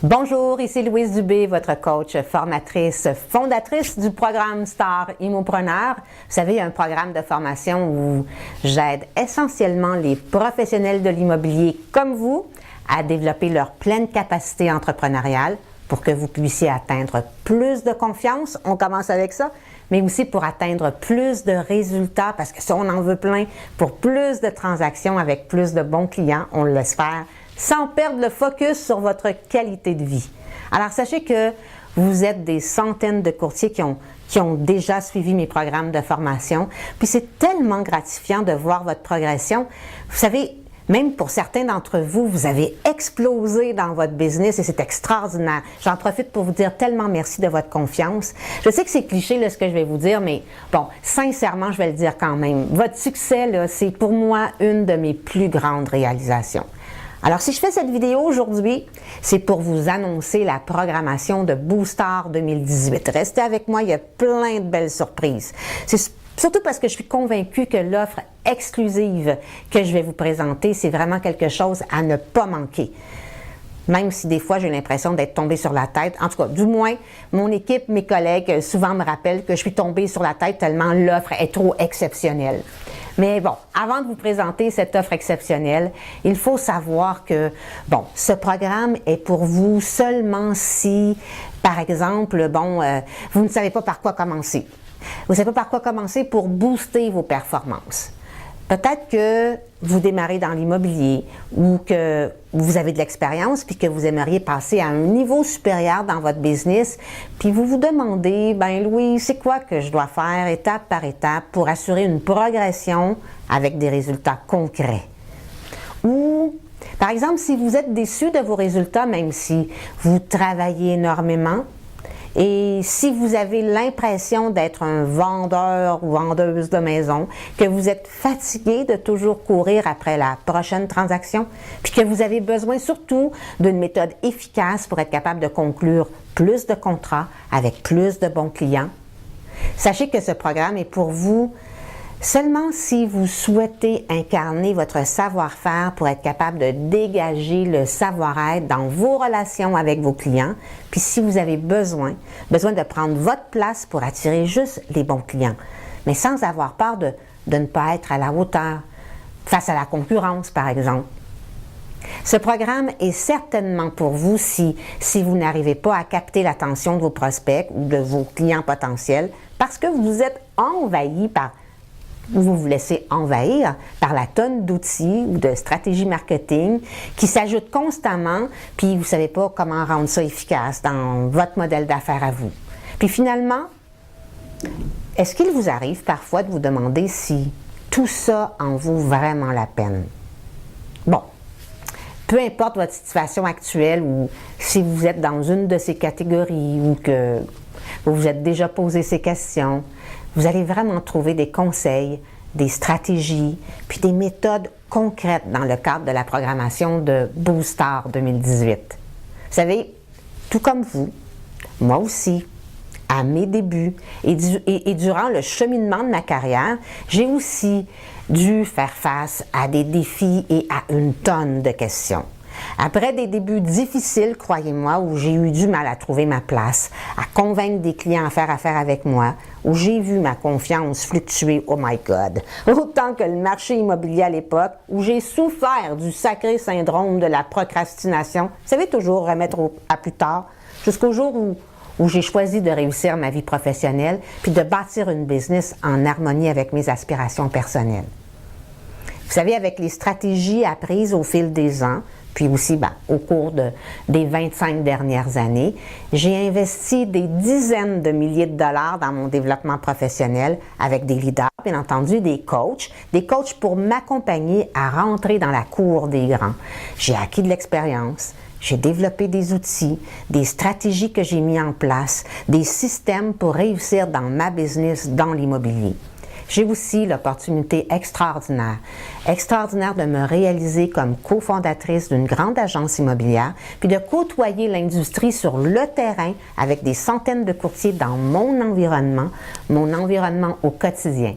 Bonjour, ici Louise Dubé, votre coach, formatrice, fondatrice du programme Star Immopreneur. Vous savez, un programme de formation où j'aide essentiellement les professionnels de l'immobilier comme vous à développer leur pleine capacité entrepreneuriale pour que vous puissiez atteindre plus de confiance. On commence avec ça, mais aussi pour atteindre plus de résultats parce que ça, on en veut plein pour plus de transactions avec plus de bons clients. On le laisse faire sans perdre le focus sur votre qualité de vie. Alors, sachez que vous êtes des centaines de courtiers qui ont déjà suivi mes programmes de formation. Puis c'est tellement gratifiant de voir votre progression. Vous savez, même pour certains d'entre vous, vous avez explosé dans votre business et c'est extraordinaire. J'en profite pour vous dire tellement merci de votre confiance. Je sais que c'est cliché là, ce que je vais vous dire, mais bon, sincèrement, je vais le dire quand même. Votre succès, là, c'est pour moi une de mes plus grandes réalisations. Alors, si je fais cette vidéo aujourd'hui, c'est pour vous annoncer la programmation de Booster 2018. Restez avec moi, il y a plein de belles surprises. C'est surtout parce que je suis convaincue que l'offre exclusive que je vais vous présenter, c'est vraiment quelque chose à ne pas manquer. Même si des fois, j'ai l'impression d'être tombée sur la tête. En tout cas, du moins, mon équipe, mes collègues, souvent me rappellent que je suis tombée sur la tête tellement l'offre est trop exceptionnelle. Mais bon, avant de vous présenter cette offre exceptionnelle, il faut savoir que, bon, ce programme est pour vous seulement si, par exemple, vous ne savez pas par quoi commencer. Vous ne savez pas par quoi commencer pour booster vos performances. Peut-être que vous démarrez dans l'immobilier ou que vous avez de l'expérience puis que vous aimeriez passer à un niveau supérieur dans votre business puis vous vous demandez, ben Louis, c'est quoi que je dois faire étape par étape pour assurer une progression avec des résultats concrets? Ou, par exemple, si vous êtes déçu de vos résultats, même si vous travaillez énormément, et si vous avez l'impression d'être un vendeur ou vendeuse de maison, que vous êtes fatigué de toujours courir après la prochaine transaction, puis que vous avez besoin surtout d'une méthode efficace pour être capable de conclure plus de contrats avec plus de bons clients, sachez que ce programme est pour vous seulement si vous souhaitez incarner votre savoir-faire pour être capable de dégager le savoir-être dans vos relations avec vos clients, puis si vous avez besoin de prendre votre place pour attirer juste les bons clients, mais sans avoir peur de ne pas être à la hauteur face à la concurrence, par exemple. Ce programme est certainement pour vous si vous n'arrivez pas à capter l'attention de vos prospects ou de vos clients potentiels parce que vous êtes envahi par vous vous laissez envahir par la tonne d'outils ou de stratégies marketing qui s'ajoutent constamment, puis vous ne savez pas comment rendre ça efficace dans votre modèle d'affaires à vous. Puis finalement, est-ce qu'il vous arrive parfois de vous demander si tout ça en vaut vraiment la peine? Bon, peu importe votre situation actuelle ou si vous êtes dans une de ces catégories ou que vous vous êtes déjà posé ces questions, vous allez vraiment trouver des conseils, des stratégies, puis des méthodes concrètes dans le cadre de la programmation de Booster 2018. Vous savez, tout comme vous, moi aussi, à mes débuts et durant le cheminement de ma carrière, j'ai aussi dû faire face à des défis et à une tonne de questions. Après des débuts difficiles, croyez-moi, où j'ai eu du mal à trouver ma place, à convaincre des clients à faire affaire avec moi, où j'ai vu ma confiance fluctuer, oh my God, autant que le marché immobilier à l'époque, où j'ai souffert du sacré syndrome de la procrastination, vous savez, toujours remettre à plus tard, jusqu'au jour où j'ai choisi de réussir ma vie professionnelle, puis de bâtir une business en harmonie avec mes aspirations personnelles. Vous savez, avec les stratégies apprises au fil des ans, puis aussi au cours des 25 dernières années, j'ai investi des dizaines de milliers de dollars dans mon développement professionnel avec des leaders, bien entendu, des coachs pour m'accompagner à rentrer dans la cour des grands. J'ai acquis de l'expérience, j'ai développé des outils, des stratégies que j'ai mis en place, des systèmes pour réussir dans ma business dans l'immobilier. J'ai aussi l'opportunité extraordinaire de me réaliser comme cofondatrice d'une grande agence immobilière, puis de côtoyer l'industrie sur le terrain avec des centaines de courtiers dans mon environnement au quotidien.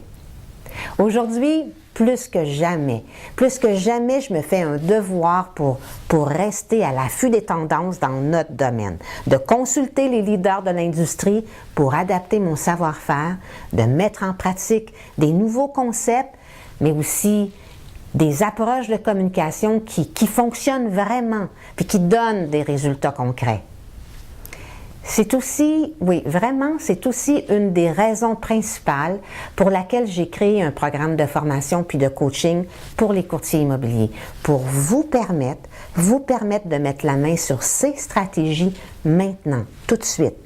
Aujourd'hui, plus que jamais, je me fais un devoir pour rester à l'affût des tendances dans notre domaine, de consulter les leaders de l'industrie pour adapter mon savoir-faire, de mettre en pratique des nouveaux concepts, mais aussi des approches de communication qui fonctionnent vraiment, puis qui donnent des résultats concrets. C'est aussi, oui, vraiment, c'est aussi une des raisons principales pour laquelle j'ai créé un programme de formation puis de coaching pour les courtiers immobiliers, pour vous permettre de mettre la main sur ces stratégies maintenant, tout de suite,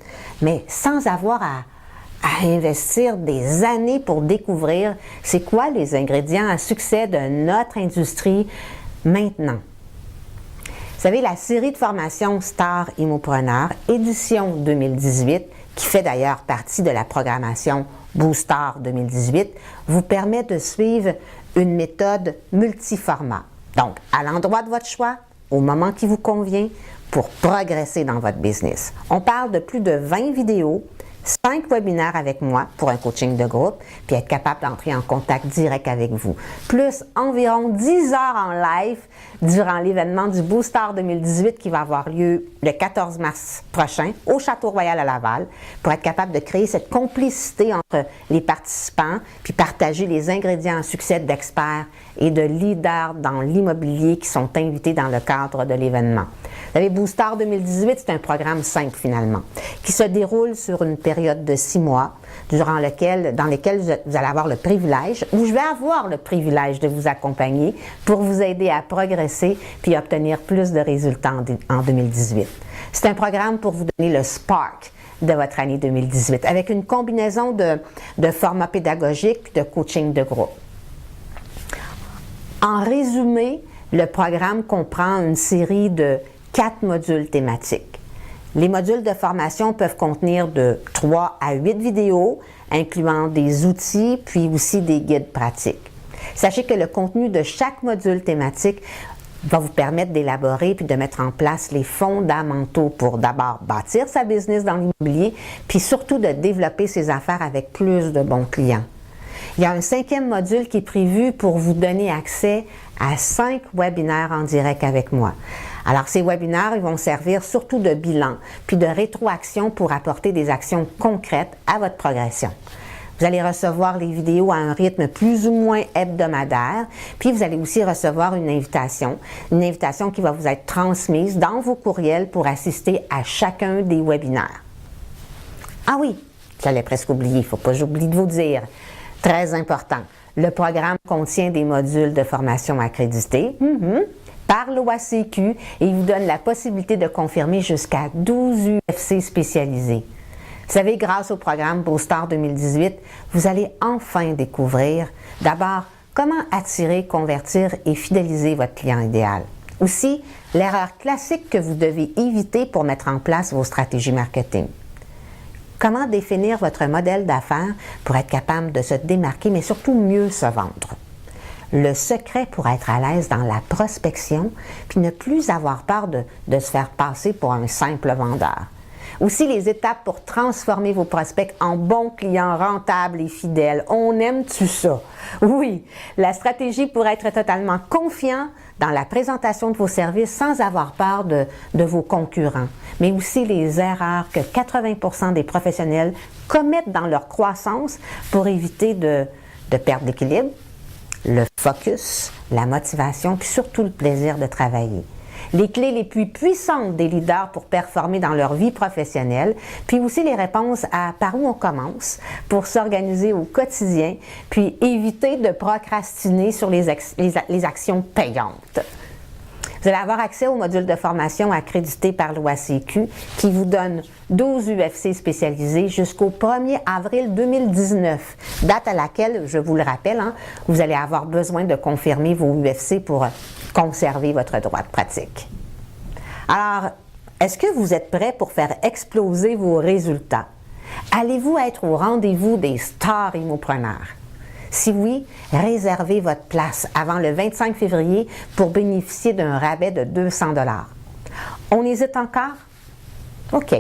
mais sans avoir à investir des années pour découvrir c'est quoi les ingrédients à succès de notre industrie maintenant. Vous savez, la série de formation Star Immopreneur, édition 2018, qui fait d'ailleurs partie de la programmation Booster 2018, vous permet de suivre une méthode multiformat. Donc, à l'endroit de votre choix, au moment qui vous convient, pour progresser dans votre business. On parle de plus de 20 vidéos, 5 webinaires avec moi pour un coaching de groupe, puis être capable d'entrer en contact direct avec vous. Plus environ 10 heures en live durant l'événement du Booster 2018 qui va avoir lieu le 14 mars prochain au Château Royal à Laval pour être capable de créer cette complicité entre les participants puis partager les ingrédients à succès d'experts et de leaders dans l'immobilier qui sont invités dans le cadre de l'événement. Vous savez, Booster 2018, c'est un programme simple finalement, qui se déroule sur une période de 6 mois, dans lequel vous allez avoir le privilège, ou je vais avoir le privilège de vous accompagner pour vous aider à progresser puis obtenir plus de résultats en 2018. C'est un programme pour vous donner le spark de votre année 2018, avec une combinaison de formats pédagogiques et de coaching de groupe. En résumé, le programme comprend une série de 4 modules thématiques. Les modules de formation peuvent contenir de 3 à 8 vidéos, incluant des outils, puis aussi des guides pratiques. Sachez que le contenu de chaque module thématique va vous permettre d'élaborer puis de mettre en place les fondamentaux pour d'abord bâtir sa business dans l'immobilier, puis surtout de développer ses affaires avec plus de bons clients. Il y a un 5e module qui est prévu pour vous donner accès à 5 webinaires en direct avec moi. Alors, ces webinaires, ils vont servir surtout de bilan, puis de rétroaction pour apporter des actions concrètes à votre progression. Vous allez recevoir les vidéos à un rythme plus ou moins hebdomadaire, puis vous allez aussi recevoir une invitation qui va vous être transmise dans vos courriels pour assister à chacun des webinaires. Ah oui, j'allais presque oublier, il ne faut pas que j'oublie de vous dire. Très important, le programme contient des modules de formation accrédités par l'OACQ et il vous donne la possibilité de confirmer jusqu'à 12 UFC spécialisés. Vous savez, grâce au programme Booster 2018, vous allez enfin découvrir d'abord comment attirer, convertir et fidéliser votre client idéal. Aussi, l'erreur classique que vous devez éviter pour mettre en place vos stratégies marketing. Comment définir votre modèle d'affaires pour être capable de se démarquer, mais surtout mieux se vendre. Le secret pour être à l'aise dans la prospection, puis ne plus avoir peur de se faire passer pour un simple vendeur. Aussi, les étapes pour transformer vos prospects en bons clients rentables et fidèles. On aime-tu ça? Oui, la stratégie pour être totalement confiant dans la présentation de vos services sans avoir peur de vos concurrents. Mais aussi les erreurs que 80% des professionnels commettent dans leur croissance pour éviter de perdre l'équilibre, le focus, la motivation, puis surtout le plaisir de travailler. Les clés les plus puissantes des leaders pour performer dans leur vie professionnelle, puis aussi les réponses à par où on commence pour s'organiser au quotidien, puis éviter de procrastiner sur les actions payantes. Vous allez avoir accès au module de formation accrédité par l'OACQ qui vous donne 12 UFC spécialisés jusqu'au 1er avril 2019, date à laquelle, je vous le rappelle, vous allez avoir besoin de confirmer vos UFC pour conserver votre droit de pratique. Alors, est-ce que vous êtes prêt pour faire exploser vos résultats? Allez-vous être au rendez-vous des stars immopreneurs? Si oui, réservez votre place avant le 25 février pour bénéficier d'un rabais de 200 $. On hésite encore? OK.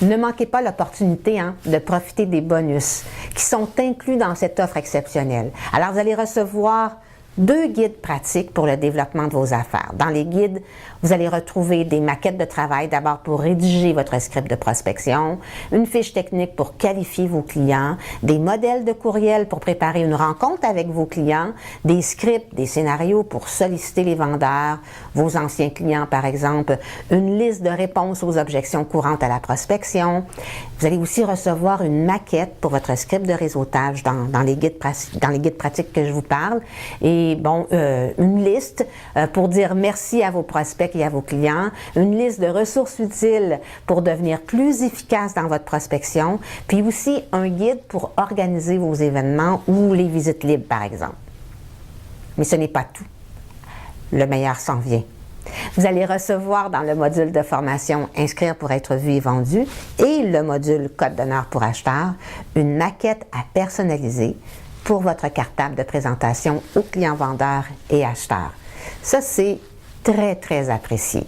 Ne manquez pas l'opportunité de profiter des bonus qui sont inclus dans cette offre exceptionnelle. Alors, vous allez recevoir 2 guides pratiques pour le développement de vos affaires. Dans les guides, vous allez retrouver des maquettes de travail d'abord pour rédiger votre script de prospection, une fiche technique pour qualifier vos clients, des modèles de courriel pour préparer une rencontre avec vos clients, des scripts, des scénarios pour solliciter les vendeurs, vos anciens clients par exemple, une liste de réponses aux objections courantes à la prospection. Vous allez aussi recevoir une maquette pour votre script de réseautage dans les guides pratiques que je vous parle et une liste pour dire merci à vos prospects et à vos clients, une liste de ressources utiles pour devenir plus efficace dans votre prospection, puis aussi un guide pour organiser vos événements ou les visites libres, par exemple. Mais ce n'est pas tout. Le meilleur s'en vient. Vous allez recevoir dans le module de formation Inscrire pour être vu et vendu et le module Code d'honneur pour acheteur, une maquette à personnaliser pour votre cartable de présentation aux clients vendeurs et acheteurs. Ça, c'est très, très apprécié.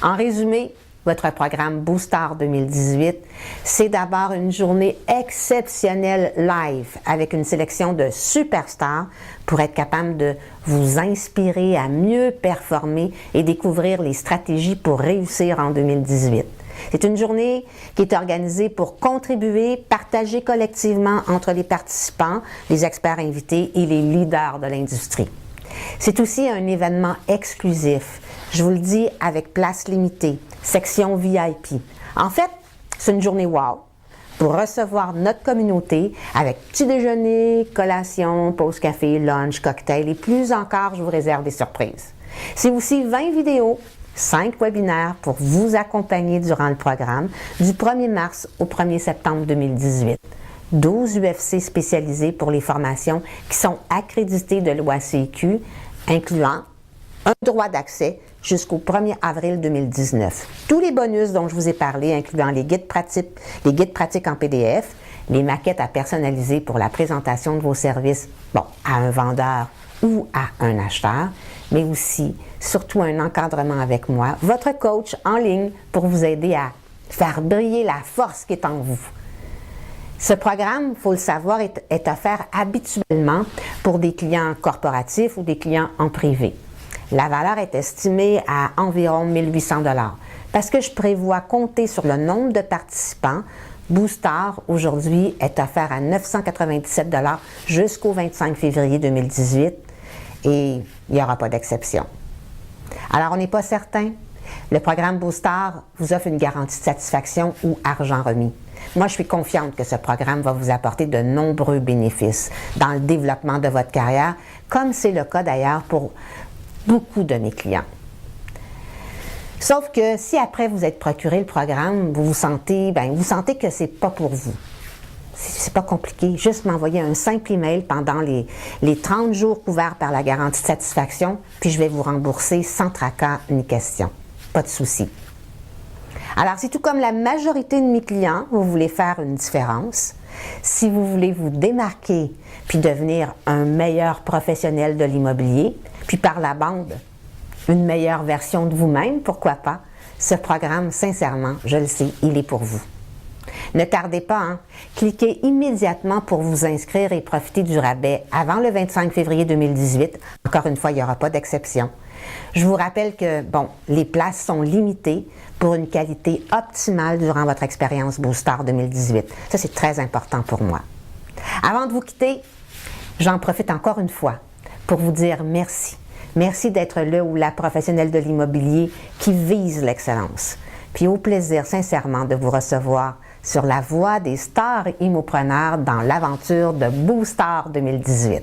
En résumé, votre programme Boostar 2018, c'est d'abord une journée exceptionnelle live avec une sélection de superstars pour être capable de vous inspirer à mieux performer et découvrir les stratégies pour réussir en 2018. C'est une journée qui est organisée pour contribuer, partager collectivement entre les participants, les experts invités et les leaders de l'industrie. C'est aussi un événement exclusif, je vous le dis, avec place limitée, section VIP. En fait, c'est une journée wow pour recevoir notre communauté avec petit déjeuner, collation, pause café, lunch, cocktail et plus encore, je vous réserve des surprises. C'est aussi 20 vidéos, 5 webinaires pour vous accompagner durant le programme du 1er mars au 1er septembre 2018. 12 UFC spécialisés pour les formations qui sont accréditées de l'OACQ, incluant un droit d'accès jusqu'au 1er avril 2019. Tous les bonus dont je vous ai parlé, incluant les guides pratiques en PDF, les maquettes à personnaliser pour la présentation de vos services à un vendeur ou à un acheteur, mais aussi, surtout un encadrement avec moi, votre coach en ligne pour vous aider à faire briller la force qui est en vous. Ce programme, il faut le savoir, est offert habituellement pour des clients corporatifs ou des clients en privé. La valeur est estimée à environ 1 800 $. Parce que je prévois compter sur le nombre de participants, Boostar, aujourd'hui, est offert à 997 $ jusqu'au 25 février 2018 et il n'y aura pas d'exception. Alors, on n'est pas certain. Le programme Boostar vous offre une garantie de satisfaction ou argent remis. Moi, je suis confiante que ce programme va vous apporter de nombreux bénéfices dans le développement de votre carrière, comme c'est le cas d'ailleurs pour beaucoup de mes clients. Sauf que si après vous êtes procuré le programme, vous sentez que c'est pas pour vous. C'est pas compliqué, juste m'envoyer un simple email pendant les 30 jours couverts par la garantie de satisfaction, puis je vais vous rembourser sans tracas ni question. Pas de souci. Alors, c'est tout comme la majorité de mes clients, vous voulez faire une différence. Si vous voulez vous démarquer puis devenir un meilleur professionnel de l'immobilier, puis par la bande, une meilleure version de vous-même, pourquoi pas, ce programme, sincèrement, je le sais, il est pour vous. Ne tardez pas, cliquez immédiatement pour vous inscrire et profiter du rabais avant le 25 février 2018. Encore une fois, il n'y aura pas d'exception. Je vous rappelle que, les places sont limitées pour une qualité optimale durant votre expérience Boostar 2018. Ça, c'est très important pour moi. Avant de vous quitter, j'en profite encore une fois pour vous dire merci. Merci d'être le ou la professionnelle de l'immobilier qui vise l'excellence. Puis au plaisir, sincèrement, de vous recevoir sur la voie des stars immopreneurs dans l'aventure de Boostar 2018.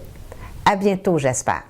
À bientôt, j'espère.